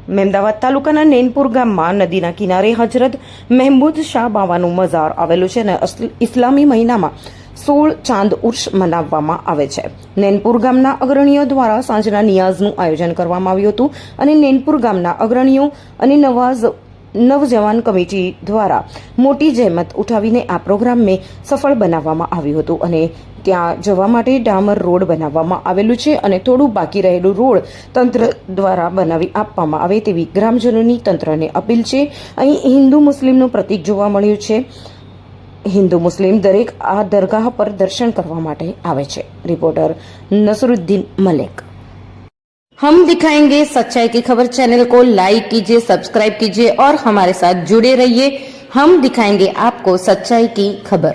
મેમદાવાદ તાલુકાના નૈનપુર ગામમાં નદીના કિનારે હજરત મહેમૂદ શાહ બાવાનું મઝાર આવેલું છે અને ઇસ્લામી મહિનામાં 16 ચાંદ ઉર્ષ મનાવવામાં આવે છે. નૈનપુર ગામના અગ્રણીઓ દ્વારા સાંજના નિયાઝનું આયોજન કરવામાં આવ્યું હતું અને નૈનપુર ગામના અગ્રણીઓ અને નવજવાન કમિટી દ્વારા મોટી જહેમત ઉઠાવીને આ પ્રોગ્રામને સફળ બનાવવામાં આવ્યું હતું અને ત્યાં જવા માટે ડામર રોડ બનાવવામાં આવેલું છે અને થોડું બાકી રહેલું રોડ તંત્ર દ્વારા બનાવી આપવામાં આવે તેવી ગ્રામજનોની તંત્રને અપીલ છે. અહીં હિન્દુ મુસ્લિમનું પ્રતીક જોવા મળ્યું છે. હિન્દુ મુસ્લિમ દરેક આ દરગાહ પર દર્શન કરવા માટે આવે છે. રિપોર્ટર नसरुद्दीन मलिक. हम दिखाएंगे सच्चाई की खबर चैनल को लाइक कीजिए, सब्सक्राइब कीजिए और हमारे साथ जुड़े रहिए. हम दिखाएंगे आपको सच्चाई की खबर.